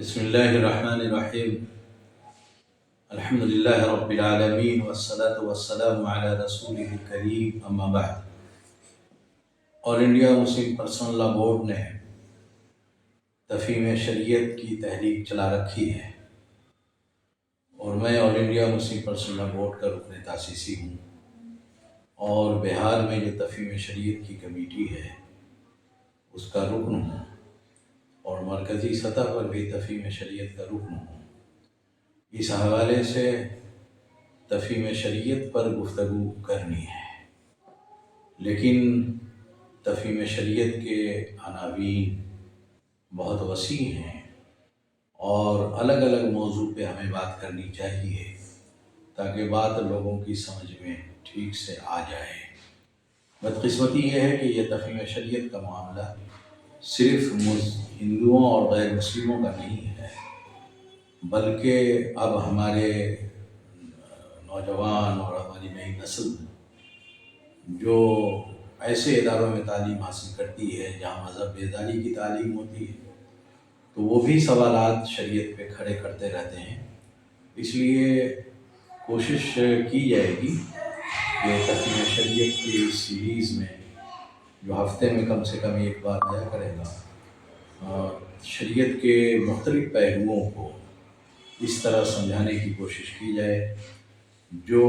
بسم اللہ الرحمن الرحیم الحمد للہ رب العالمین والصلاة والسلام علی رسولہ الکریم اما بعد۔ آل انڈیا مسلم پرسنل لا بورڈ نے تفہیم شریعت کی تحریک چلا رکھی ہے اور میں آل انڈیا مسلم پرسنل لا بورڈ کا رکن تاسیسی ہوں، اور بہار میں جو تفہیم شریعت کی کمیٹی ہے اس کا رکن ہوں، اور مرکزی سطح پر بھی تفہیم شریعت کا رکن ہوں۔ اس حوالے سے تفہیم شریعت پر گفتگو کرنی ہے، لیکن تفہیم شریعت کے عناوین بہت وسیع ہیں اور الگ الگ موضوع پہ ہمیں بات کرنی چاہیے تاکہ بات لوگوں کی سمجھ میں ٹھیک سے آ جائے۔ بدقسمتی یہ ہے کہ یہ تفہیم شریعت کا معاملہ صرف ہندوؤں اور غیر مسلموں کا نہیں ہے، بلکہ اب ہمارے نوجوان اور ہماری نئی نسل جو ایسے اداروں میں تعلیم حاصل کرتی ہے جہاں مذہب بیداری کی تعلیم ہوتی ہے تو وہ بھی سوالات شریعت پہ کھڑے کرتے رہتے ہیں۔ اس لیے کوشش کی جائے گی کہ تفہیم شریعت کی اس سیریز میں جو ہفتے میں کم سے کم ایک بار آیا کرے گا، شریعت کے مختلف پہلوؤں کو اس طرح سمجھانے کی کوشش کی جائے جو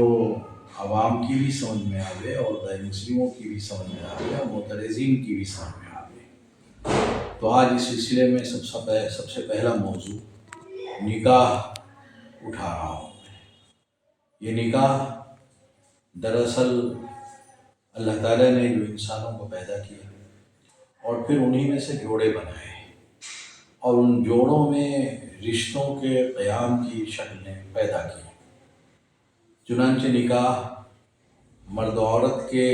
عوام کی بھی سمجھ میں آوے اور غیر مسلموں کی بھی سمجھ میں آوے اور معترضین کی بھی سمجھ میں آوے۔ تو آج اس سلسلے میں سب سے پہلا موضوع نکاح اٹھا رہا ہوں۔ یہ نکاح دراصل اللہ تعالیٰ نے جو انسانوں کو پیدا کیا اور پھر انہی میں سے جوڑے بنائے اور ان جوڑوں میں رشتوں کے قیام کی شکلیں پیدا کی۔ چنانچہ نکاح مرد و عورت کے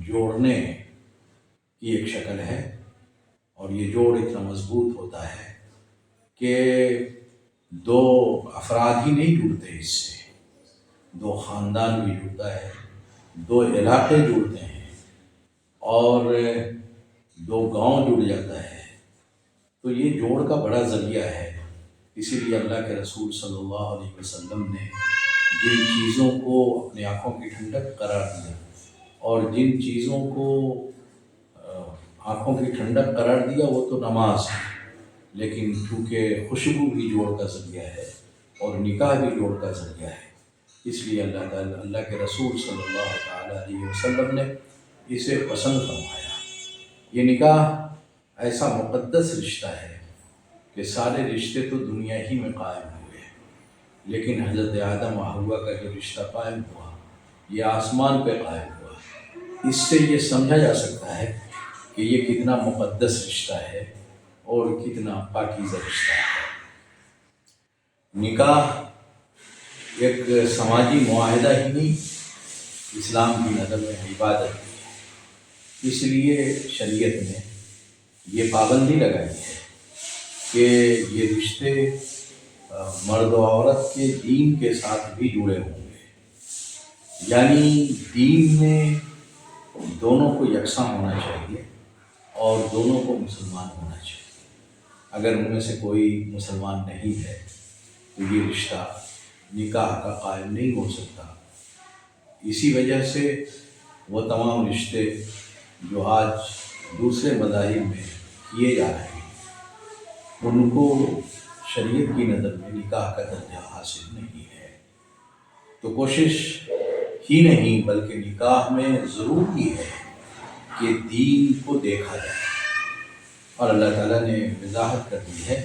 جوڑنے کی ایک شکل ہے، اور یہ جوڑ اتنا مضبوط ہوتا ہے کہ دو افراد ہی نہیں جڑتے، اس سے دو خاندان بھی جڑتا ہے، دو علاقے جڑتے ہیں اور دو گاؤں جڑ جاتا ہے۔ تو یہ جوڑ کا بڑا ذریعہ ہے۔ اسی لیے اللہ کے رسول صلی اللہ علیہ وسلم نے جن چیزوں کو اپنی آنکھوں کی ٹھنڈک قرار دیا اور جن چیزوں کو آنکھوں کی ٹھنڈک قرار دیا وہ تو نماز ہے، لیکن چونکہ خوشبو بھی جوڑ کا ذریعہ ہے اور نکاح بھی جوڑ کا ذریعہ ہے، اس لیے اللہ کے رسول صلی اللہ تعالیٰ علیہ وسلم نے اسے پسند فرمایا۔ یہ نکاح ایسا مقدس رشتہ ہے کہ سارے رشتے تو دنیا ہی میں قائم ہوئے، لیکن حضرت آدم و حوا کا جو رشتہ قائم ہوا یہ آسمان پہ قائم ہوا۔ اس سے یہ سمجھا جا سکتا ہے کہ یہ کتنا مقدس رشتہ ہے اور کتنا پاکیزہ رشتہ ہے۔ نکاح ایک سماجی معاہدہ ہی نہیں، اسلام کی نظر میں عبادت ہے۔ اس لیے شریعت نے یہ پابندی لگائی ہے کہ یہ رشتے مرد و عورت کے دین کے ساتھ بھی جڑے ہوں گے، یعنی دین میں دونوں کو یکساں ہونا چاہیے اور دونوں کو مسلمان ہونا چاہیے۔ اگر ان میں سے کوئی مسلمان نہیں ہے تو یہ رشتہ نکاح کا قائم نہیں ہو سکتا۔ اسی وجہ سے وہ تمام رشتے جو آج دوسرے مذاہب میں کیے جا رہے ہیں ان کو شریعت کی نظر میں نکاح کا درجہ حاصل نہیں ہے۔ تو کوشش ہی نہیں بلکہ نکاح میں ضروری ہے کہ دین کو دیکھا جائے، اور اللہ تعالیٰ نے وضاحت کر دی ہے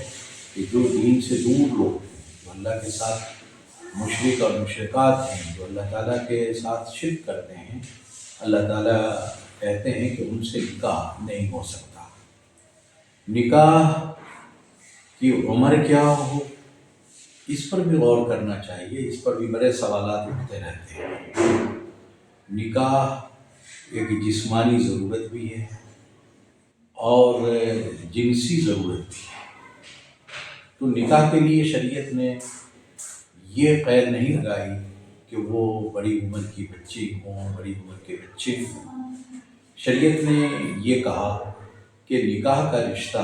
کہ جو دین سے دور لوگ ہیں، جو اللہ کے ساتھ مشرک اور مشرکات ہیں، جو اللہ تعالیٰ کے ساتھ شرک کرتے ہیں، اللہ تعالیٰ کہتے ہیں کہ ان سے نکاح نہیں ہو سکتا۔ نکاح کی عمر کیا ہو اس پر بھی غور کرنا چاہیے، اس پر بھی بڑے سوالات اٹھتے رہتے ہیں۔ نکاح ایک جسمانی ضرورت بھی ہے اور جنسی ضرورت بھی ہے۔ تو نکاح کے لیے شریعت نے یہ قید نہیں لگائی کہ وہ بڑی عمر کی بچی ہوں، بڑی عمر کے بچے ہوں۔ شریعت نے یہ کہا کہ نکاح کا رشتہ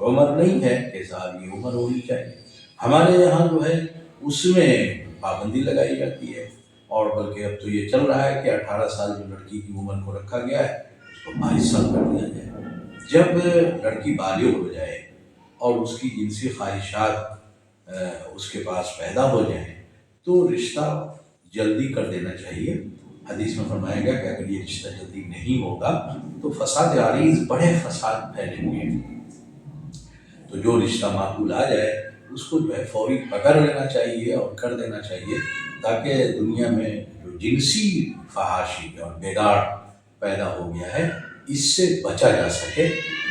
عمر نہیں ہے کہ صاحب یہ عمر ہونی چاہیے. ہمارے یہاں جو ہے اس میں پابندی لگائی جاتی ہے، اور بلکہ اب تو یہ چل رہا ہے کہ 18 سال جو لڑکی کی عمر کو رکھا گیا ہے اس کو 22 سال کر دیا جائے. جب لڑکی بالغ ہو جائے اور اس کی جنسی خواہشات اس کے پاس پیدا ہو جائیں تو رشتہ جلدی کر دینا چاہیے. حدیث میں فرمایا گیا کہ اگر یہ رشتہ جلدی نہیں ہوگا تو فساد عریض، بڑے فساد پھیلیں گے. تو جو رشتہ معقول آ جائے اس کو جو ہے فوری پکڑ لینا چاہیے اور کر دینا چاہیے، تاکہ دنیا میں جو جنسی فحاشی اور بگاڑ پیدا ہو گیا ہے اس سے بچا جا سکے.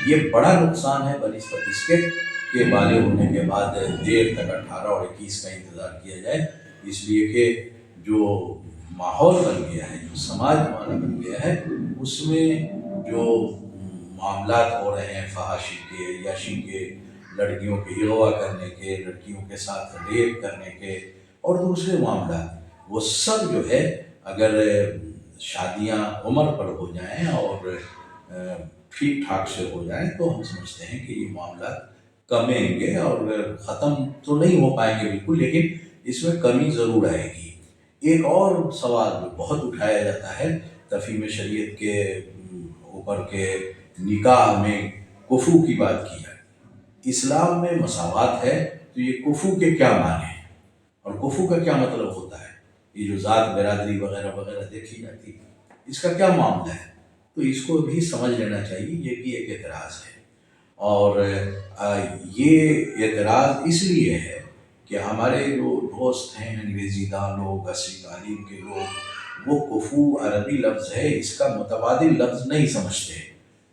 یہ بڑا نقصان ہے بنسبت اس کے کہ بالغ ہونے کے بعد دیر تک 18 اور 21 کا انتظار کیا جائے. اس لیے کہ جو ماحول بن گیا ہے، جو سماج ہمارا بن گیا ہے، اس میں جو معاملات ہو رہے ہیں فحاشی کے، یاشی کے، لڑکیوں کے اغوا کرنے کے، لڑکیوں کے ساتھ ریپ کرنے کے اور دوسرے معاملات، وہ سب جو ہے اگر شادیاں عمر پر ہو جائیں اور ٹھیک ٹھاک سے ہو جائیں تو ہم سمجھتے ہیں کہ یہ معاملات کمیں گے، اور ختم تو نہیں ہو پائیں گے بالکل، لیکن اس میں کمی ضرور آئے گی. ایک اور سوال جو بہت اٹھایا جاتا ہے تفہیم شریعت کے اوپر کے نکاح میں کفو کی بات کی ہے. اسلام میں مساوات ہے تو یہ کفو کے کیا معنی ہیں اور کفو کا کیا مطلب ہوتا ہے؟ یہ جو ذات برادری وغیرہ وغیرہ دیکھی جاتی ہے اس کا کیا معاملہ ہے؟ تو اس کو بھی سمجھ لینا چاہیے. یہ بھی ایک اعتراض ہے، اور یہ اعتراض اس لیے ہے کہ ہمارے جو دوست ہیں انگریزی داں لوگ، عصری تعلیم کے لوگ، وہ کفو عربی لفظ ہے، اس کا متبادل لفظ نہیں سمجھتے.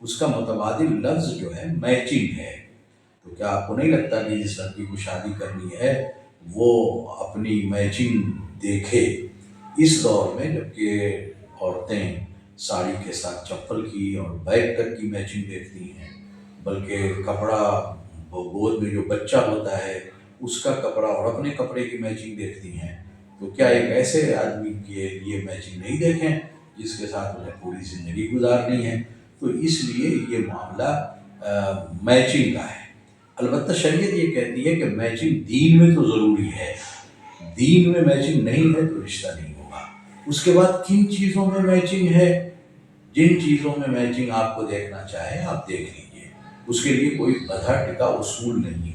اس کا متبادل لفظ جو ہے میچنگ ہے. تو کیا آپ کو نہیں لگتا کہ جس لڑکی کو شادی کرنی ہے وہ اپنی میچنگ دیکھے؟ اس دور میں جبکہ عورتیں ساڑی کے ساتھ چپل کی اور بیگ تک کی میچنگ دیکھتی ہیں، بلکہ کپڑا، گود میں جو بچہ ہوتا ہے اس کا کپڑا اور اپنے کپڑے کی میچنگ دیکھتی ہیں، تو کیا ایک ایسے آدمی کے لیے میچنگ نہیں دیکھیں جس کے ساتھ انہیں پوری زندگی گزارنی ہے؟ تو اس لیے یہ معاملہ میچنگ کا ہے. البتہ شریعت یہ کہتی ہے کہ میچنگ دین میں تو ضروری ہے، دین میں میچنگ نہیں ہے تو رشتہ نہیں ہوگا. اس کے بعد کن چیزوں میں میچنگ ہے؟ جن چیزوں میں میچنگ آپ کو دیکھنا چاہیں آپ دیکھ لیجئے، اس کے لیے کوئی بندھا ٹکا اصول نہیں ہے.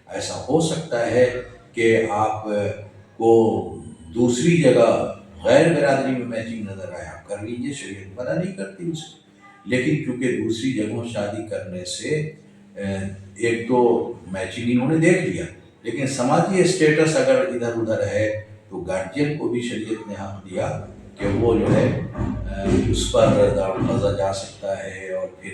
ایسا ہو سکتا ہے کہ آپ کو دوسری جگہ غیر برادری میں میچنگ نظر آئے، آپ کر لیجئے، شریعت منع نہیں کرتی اس کو. لیکن کیونکہ دوسری جگہوں شادی کرنے سے ایک تو میچنگ انہوں نے دیکھ لیا، لیکن سماجی اسٹیٹس اگر ادھر ادھر ہے تو گارجین کو بھی شریعت نے حق دیا کہ وہ جو ہے اس پر دارومدار جا سکتا ہے، اور پھر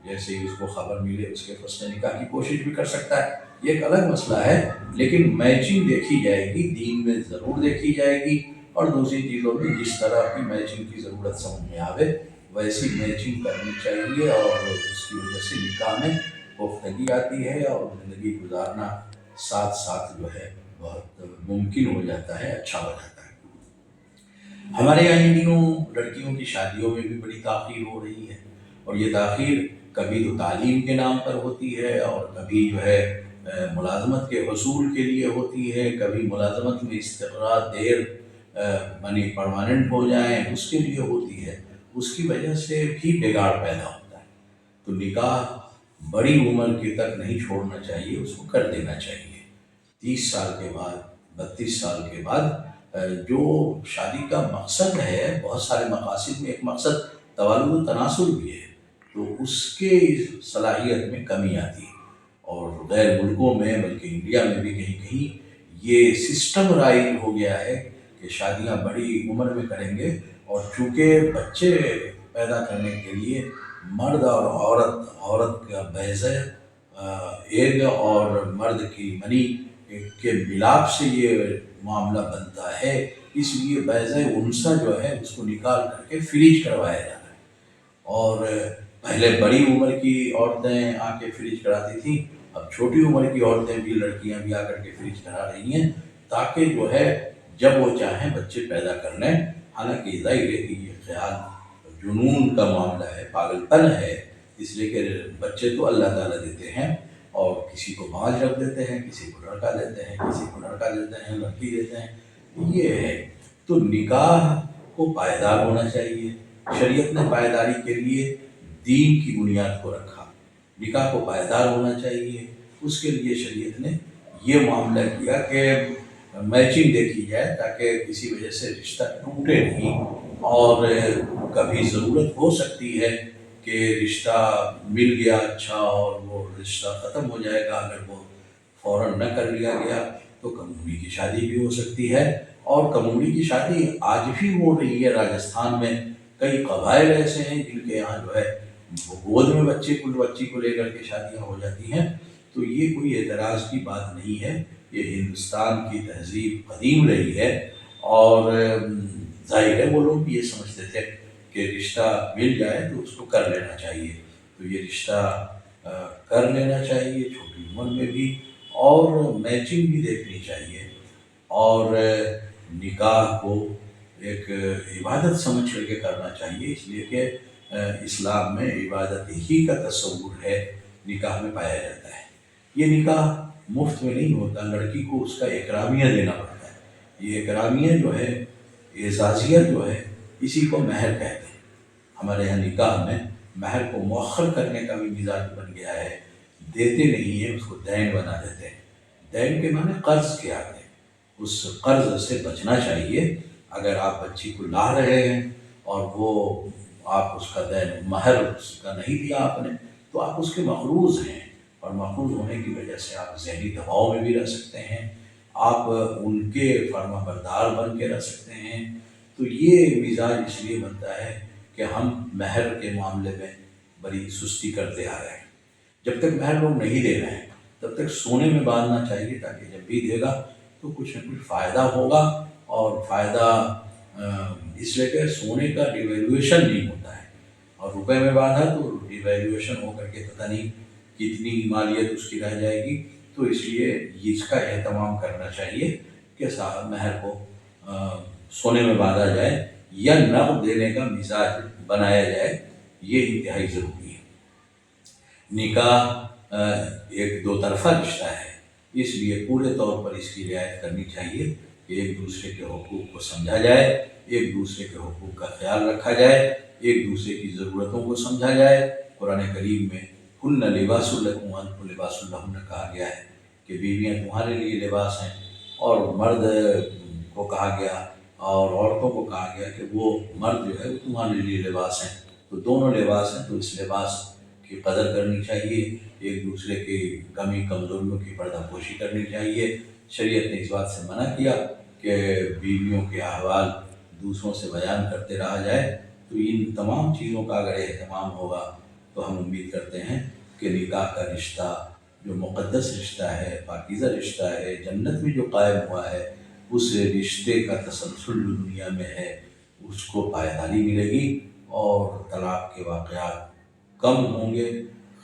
جیسے ہی اس کو خبر ملے اس کے فسخ نکاح کی کوشش بھی کر سکتا ہے. یہ ایک الگ مسئلہ ہے، لیکن میچنگ دیکھی جائے گی، دین میں ضرور دیکھی جائے گی، اور دوسری چیزوں میں جس طرح کی میچنگ کی ضرورت سمجھ میں آوے ویسی میچنگ کرنی چاہیے، اور اس کی وجہ سے نکاح میں پختگی آتی ہے اور زندگی گزارنا ساتھ ساتھ جو ہے بہت ممکن ہو جاتا ہے، اچھا ہو جاتا ہے. ہمارے یہاں ان دنوں لڑکیوں کی شادیوں میں بھی بڑی تاخیر ہو رہی ہے، اور یہ تاخیر کبھی تو تعلیم کے نام پر ہوتی ہے، اور کبھی جو ہے ملازمت کے حصول کے لیے ہوتی ہے، کبھی ملازمت میں استقرار دیر یعنی پرماننٹ ہو جائیں اس کے لیے ہوتی ہے. اس کی وجہ سے بھی بگاڑ پیدا ہوتا ہے. تو نکاح بڑی عمر کے تک نہیں چھوڑنا چاہیے، اس کو کر دینا چاہیے. 30 سال کے بعد، 32 سال کے بعد جو شادی کا مقصد ہے، بہت سارے مقاصد میں ایک مقصد توالد و تناسل بھی ہے، تو اس کے صلاحیت میں کمی آتی ہے. اور غیر ملکوں میں بلکہ انڈیا میں بھی کہیں کہیں یہ سسٹم رائج ہو گیا ہے کہ شادیاں بڑی عمر میں کریں گے، اور چونکہ بچے پیدا کرنے کے لیے مرد اور عورت کا بیضہ ایگ اور مرد کی منی کے ملاپ سے یہ معاملہ بنتا ہے، اس لیے بیضہ انثیٰ جو ہے اس کو نکال کر کے فریج کروایا جاتا ہے. اور پہلے بڑی عمر کی عورتیں آ کے فریج کراتی تھیں، اب چھوٹی عمر کی عورتیں بھی، لڑکیاں بھی آ کر کے فریج کرا رہی ہیں، تاکہ جو ہے جب وہ چاہیں بچے پیدا کر لیں. حالانکہ ظاہر ہے کہ یہ خیال جنون کا معاملہ ہے، پاگل پن ہے، اس لیے کہ بچے تو اللہ تعالیٰ دیتے ہیں، اور کسی کو باج رکھ دیتے ہیں، کسی کو لڑکا دیتے ہیں، کسی کو لڑکا دیتے ہیں، لڑکی دیتے ہیں، یہ ہے۔ تو نکاح کو پائیدار ہونا چاہیے۔ شریعت نے پائیداری کے لیے دین کی بنیاد کو رکھا، نکاح کو پائیدار ہونا چاہیے، اس کے لیے شریعت نے یہ معاملہ کیا کہ میچنگ دیکھی جائے تاکہ کسی وجہ سے رشتہ ٹوٹے نہیں، اور کبھی ضرورت ہو سکتی ہے کہ رشتہ مل گیا اچھا اور وہ رشتہ ختم ہو جائے گا، اگر وہ فوراً نہ کر لیا گیا تو کموڈی کی شادی بھی ہو سکتی ہے۔ اور کموڈی کی شادی آج بھی ہو رہی ہے راجستھان میں، کئی قبائل ایسے ہیں جن کے یہاں جو ہے گود میں بچی کو لے کر کے شادیاں ہو جاتی ہیں۔ تو یہ کوئی اعتراض کی بات نہیں ہے، یہ ہندوستان کی تہذیب قدیم رہی ہے، اور ظاہر ہے وہ لوگ بھی یہ سمجھتے تھے کہ رشتہ مل جائے تو اس کو کر لینا چاہیے، تو یہ رشتہ کر لینا چاہیے چھوٹی عمر میں بھی، اور میچنگ بھی دیکھنی چاہیے، اور نکاح کو ایک عبادت سمجھ کر کے کرنا چاہیے، اس لیے کہ اسلام میں عبادت ہی کا تصور ہے، نکاح میں پایا جاتا ہے۔ یہ نکاح مفت میں نہیں ہوتا، لڑکی کو اس کا اکرامیہ دینا پڑتا ہے، یہ اکرامیہ جو ہے، اعزازیہ جو ہے، اسی کو مہر کہتے ہیں۔ ہمارے یہاں نکاح میں مہر کو مؤخر کرنے کا بھی مزاج بن گیا ہے، دیتے نہیں ہیں، اس کو دین بنا دیتے ہیں۔ دین کے معنی قرض کے آتے ہیں، اس قرض سے بچنا چاہیے۔ اگر آپ بچی کو لا رہے ہیں اور وہ آپ اس کا دین مہر اس کا نہیں دیا آپ نے، تو آپ اس کے مقروض ہیں، اور مقروض ہونے کی وجہ سے آپ ذہنی دباؤ میں بھی رہ سکتے ہیں، آپ ان کے فرما بردار بن کے رہ سکتے ہیں۔ تو یہ مزاج اس لیے بنتا ہے کہ ہم مہر کے معاملے میں بڑی سستی کرتے آ رہے ہیں۔ جب تک مہر لوگ نہیں دے رہے ہیں تب تک سونے میں باندھنا چاہیے، تاکہ جب بھی دے گا تو کچھ نہ کچھ فائدہ ہوگا، اور فائدہ اس لیے کہ سونے کا ڈیویلویشن نہیں ہوتا ہے، اور روپے میں باندھا تو ڈیویلویشن ہو کر کے پتہ نہیں کتنی مالیت اس کی رہ جائے گی۔ تو اس لیے اس کا اہتمام کرنا چاہیے کہ صاحب مہر کو سونے میں باندھا جائے یا نقد دینے کا مزاج بنایا جائے، یہ انتہائی ضروری ہے۔ نکاح ایک دو طرفہ رشتہ ہے، اس لیے پورے طور پر اس کی رعایت کرنی چاہیے کہ ایک دوسرے کے حقوق کو سمجھا جائے، ایک دوسرے کے حقوق کا خیال رکھا جائے، ایک دوسرے کی ضرورتوں کو سمجھا جائے۔ قرآن کریم میں ہن لباس لکم وانتم لباس لہن کہا گیا ہے کہ بیویاں تمہارے لیے لباس ہیں، اور مرد کو کہا گیا اور عورتوں کو کہا گیا کہ وہ مرد جو ہے وہ تمہارے لیے لباس ہیں۔ تو دونوں لباس ہیں، تو اس لباس کی قدر کرنی چاہیے، ایک دوسرے کی کمی کمزوریوں کی پردہ پوشی کرنی چاہیے۔ شریعت نے اس بات سے منع کیا کہ بیویوں کے احوال دوسروں سے بیان کرتے رہا جائے۔ تو ان تمام چیزوں کا اگر اہتمام ہوگا تو ہم امید کرتے ہیں کہ نکاح کا رشتہ جو مقدس رشتہ ہے، پاکیزہ رشتہ ہے، جنت میں جو قائم ہوا ہے، اس رشتے کا تسلسل جو دنیا میں ہے اس کو پائیداری ملے گی، اور طلاق کے واقعات کم ہوں گے،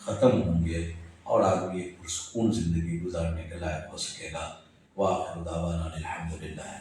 ختم ہوں گے، اور آدمی ایک پرسکون زندگی گزارنے کے لائق ہو سکے گا۔ وآخر دعوانا الحمدللہ۔